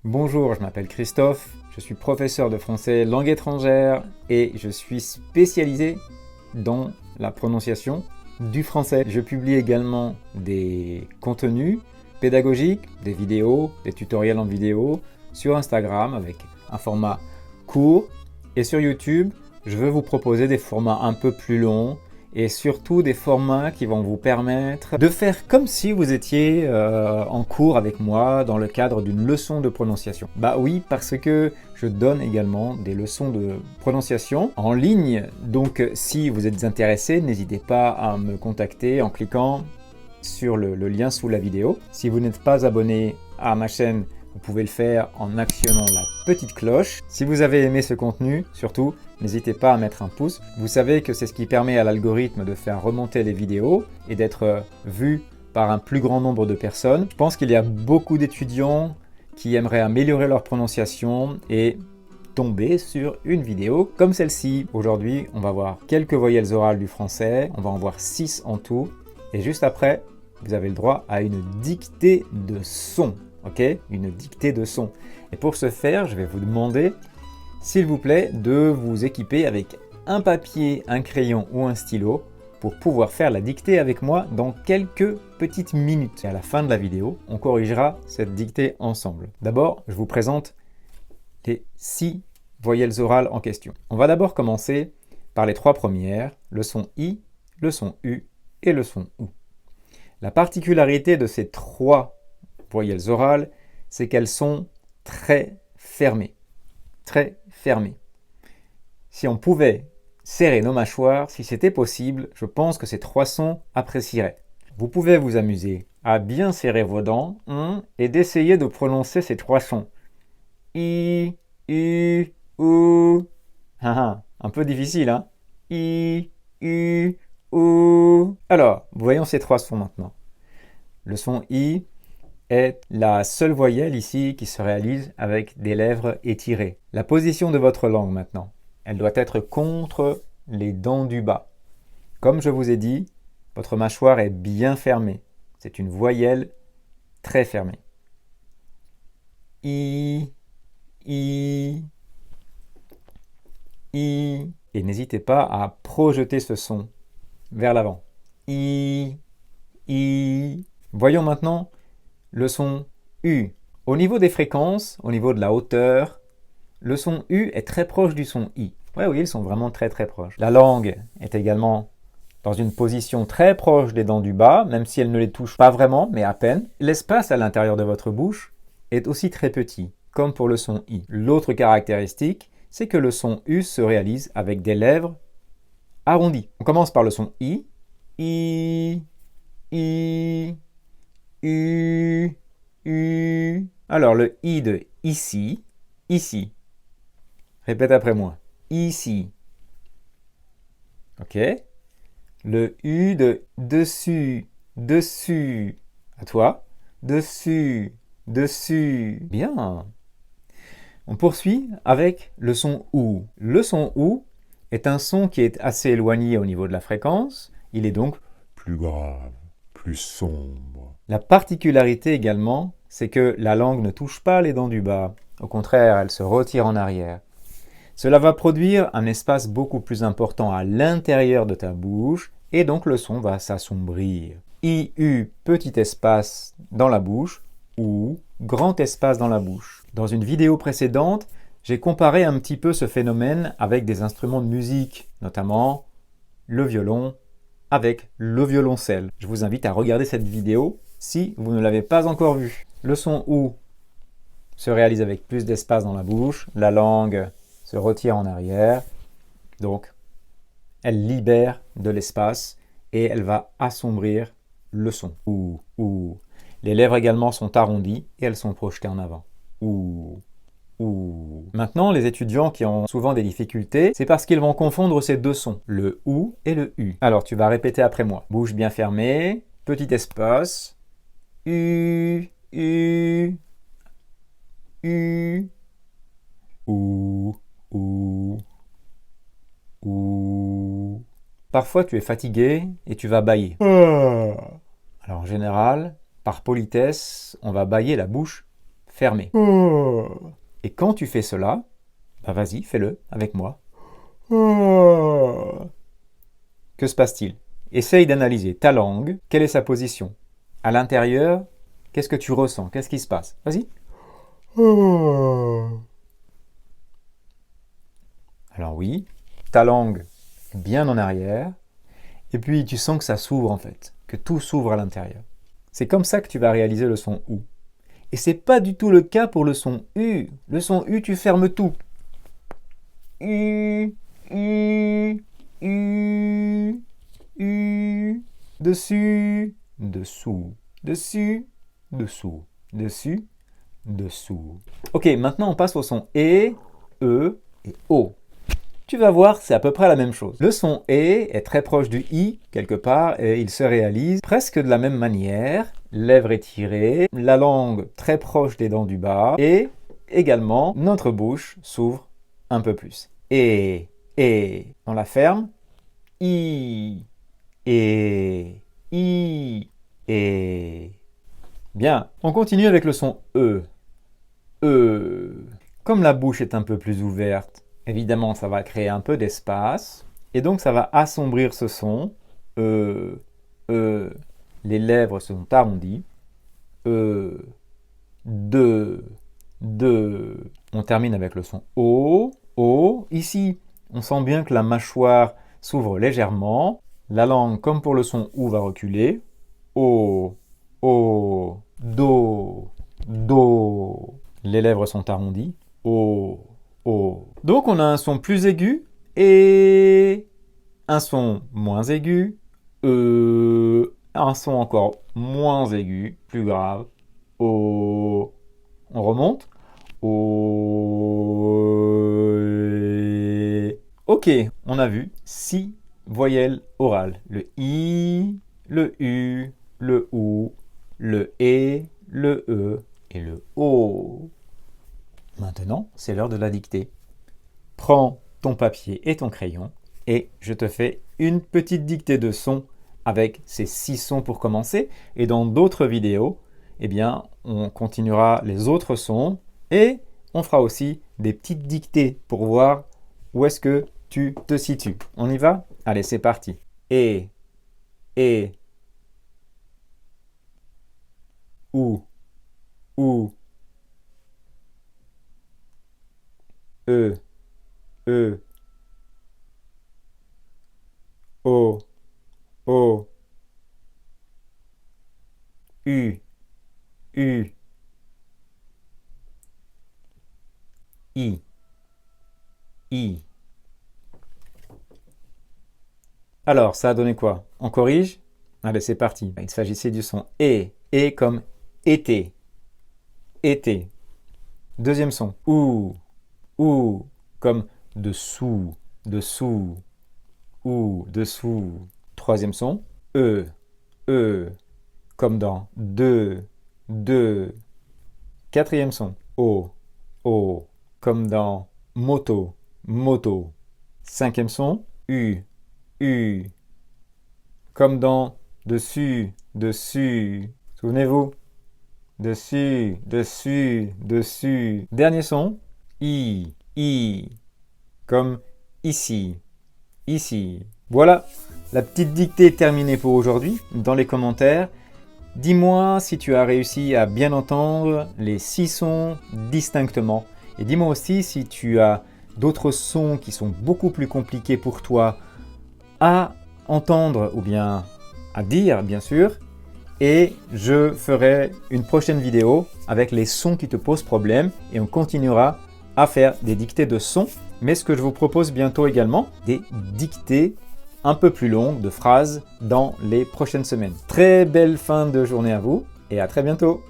Bonjour, je m'appelle Christophe, je suis professeur de français langue étrangère et je suis spécialisé dans la prononciation du français. Je publie également des contenus pédagogiques, des vidéos, des tutoriels en vidéo sur Instagram avec un format court et sur YouTube, je veux vous proposer des formats un peu plus longs et surtout des formats qui vont vous permettre de faire comme si vous étiez en cours avec moi dans le cadre d'une leçon de prononciation. Bah oui, parce que je donne également des leçons de prononciation en ligne, donc si vous êtes intéressé, n'hésitez pas à me contacter en cliquant sur le lien sous la vidéo. Si vous n'êtes pas abonné à ma chaîne, vous pouvez le faire en actionnant la petite cloche. Si vous avez aimé ce contenu, surtout, n'hésitez pas à mettre un pouce. Vous savez que c'est ce qui permet à l'algorithme de faire remonter les vidéos et d'être vu par un plus grand nombre de personnes. Je pense qu'il y a beaucoup d'étudiants qui aimeraient améliorer leur prononciation et tomber sur une vidéo comme celle-ci. Aujourd'hui, on va voir quelques voyelles orales du français. On va en voir 6 en tout. Et juste après, vous avez le droit à une dictée de son. Ok, une dictée de son. Et pour ce faire, je vais vous demander, s'il vous plaît, de vous équiper avec un papier, un crayon ou un stylo pour pouvoir faire la dictée avec moi dans quelques petites minutes. Et à la fin de la vidéo, on corrigera cette dictée ensemble. D'abord, je vous présente les 6 voyelles orales en question. On va d'abord commencer par les 3 premières, le son I, le son U et le son OU. La particularité de ces 3 voyelles orales, c'est qu'elles sont très fermées. Très fermées. Si on pouvait serrer nos mâchoires, si c'était possible, je pense que ces 3 sons apprécieraient. Vous pouvez vous amuser à bien serrer vos dents et d'essayer de prononcer ces 3 sons. I, U, OU. Un peu difficile, hein? I, U, OU. Alors, voyons ces 3 sons maintenant. Le son I est la seule voyelle ici qui se réalise avec des lèvres étirées. La position de votre langue maintenant, elle doit être contre les dents du bas. Comme je vous ai dit, votre mâchoire est bien fermée. C'est une voyelle très fermée. I, I, I. Et n'hésitez pas à projeter ce son vers l'avant. I, I. Voyons maintenant le son U. Au niveau des fréquences, au niveau de la hauteur, le son U est très proche du son I. Oui, ils sont vraiment très proches. La langue est également dans une position très proche des dents du bas, même si elle ne les touche pas vraiment, mais à peine. L'espace à l'intérieur de votre bouche est aussi très petit, comme pour le son I. L'autre caractéristique, c'est que le son U se réalise avec des lèvres arrondies. On commence par le son I. I, I, U, U. Alors le I de ici, ici. Répète après moi. Ici. Ok. Le U de dessus, dessus. À toi. Dessus, dessus. Bien. On poursuit avec le son OU. Le son OU est un son qui est assez éloigné au niveau de la fréquence. Il est donc plus grave, plus sombre. La particularité également, c'est que la langue ne touche pas les dents du bas. Au contraire, elle se retire en arrière. Cela va produire un espace beaucoup plus important à l'intérieur de ta bouche et donc le son va s'assombrir. IU, petit espace dans la bouche, ou grand espace dans la bouche. Dans une vidéo précédente, j'ai comparé un petit peu ce phénomène avec des instruments de musique, notamment le violon avec le violoncelle. Je vous invite à regarder cette vidéo si vous ne l'avez pas encore vue. Le son OU se réalise avec plus d'espace dans la bouche, la langue se retire en arrière, donc elle libère de l'espace et elle va assombrir le son. OU, OU. Les lèvres également sont arrondies et elles sont projetées en avant. OU. Maintenant, les étudiants qui ont souvent des difficultés, c'est parce qu'ils vont confondre ces 2 sons, le OU et le U. Alors, tu vas répéter après moi. Bouche bien fermée, petit espace, U, U, U, OU, OU, OU. Parfois, tu es fatigué et tu vas bâiller. Alors, en général, par politesse, on va bâiller la bouche fermé. Et quand tu fais cela, bah vas-y, fais-le avec moi. Que se passe-t-il? Essaye d'analyser ta langue. Quelle est sa position? À l'intérieur, qu'est-ce que tu ressens? Qu'est-ce qui se passe? Vas-y. Alors oui, ta langue est bien en arrière. Et puis tu sens que ça s'ouvre en fait, que tout s'ouvre à l'intérieur. C'est comme ça que tu vas réaliser le son OU. Et c'est pas du tout le cas pour le son U. Le son U, tu fermes tout. U, U, U, U, dessus, dessous, dessus, dessous, dessus, dessous. Ok, maintenant on passe au son E, E et O. Tu vas voir, c'est à peu près la même chose. Le son E est très proche du I, quelque part, et il se réalise presque de la même manière. Lèvres étirées, la langue très proche des dents du bas, et également, notre bouche s'ouvre un peu plus. Et, on la ferme. I, et, et. Bien, on continue avec le son E. E. Comme la bouche est un peu plus ouverte, évidemment, ça va créer un peu d'espace, et donc ça va assombrir ce son. Les lèvres sont arrondies. De. On termine avec le son O. O. Ici, on sent bien que la mâchoire s'ouvre légèrement. La langue, comme pour le son OU, va reculer. O. O. Do. Do. Les lèvres sont arrondies. O. O. Donc on a un son plus aigu et un son moins aigu. Un son encore moins aigu, plus grave. O. On remonte. O. Ok, on a vu 6 voyelles orales. Le I, le U, le OU, le E, le E et le O. Maintenant, c'est l'heure de la dictée. Prends ton papier et ton crayon et je te fais une petite dictée de sons avec ces 6 sons pour commencer. Et dans d'autres vidéos, eh bien, on continuera les autres sons et on fera aussi des petites dictées pour voir où est-ce que tu te situes. On y va? Allez, c'est parti. Et, ou, e, o, u, i. Alors, ça a donné quoi? On corrige? Allez, c'est parti. Il s'agissait du son E comme été. Été. Deuxième son. Ou comme dessous, dessous. Ou, dessous. Troisième son. E comme dans deux. Quatrième son. O comme dans moto, moto. Cinquième son. U comme dans dessus, dessus. Souvenez-vous. Dessus. Dernier son. I comme ici, ici. Voilà, la petite dictée est terminée pour aujourd'hui. Dans les commentaires, dis-moi si tu as réussi à bien entendre les 6 sons distinctement. Et dis-moi aussi si tu as d'autres sons qui sont beaucoup plus compliqués pour toi à entendre ou bien à dire, bien sûr. Et je ferai une prochaine vidéo avec les sons qui te posent problème et on continuera à faire des dictées de sons. Mais ce que je vous propose bientôt également, des dictées un peu plus longues de phrases dans les prochaines semaines. Très belle fin de journée à vous et à très bientôt.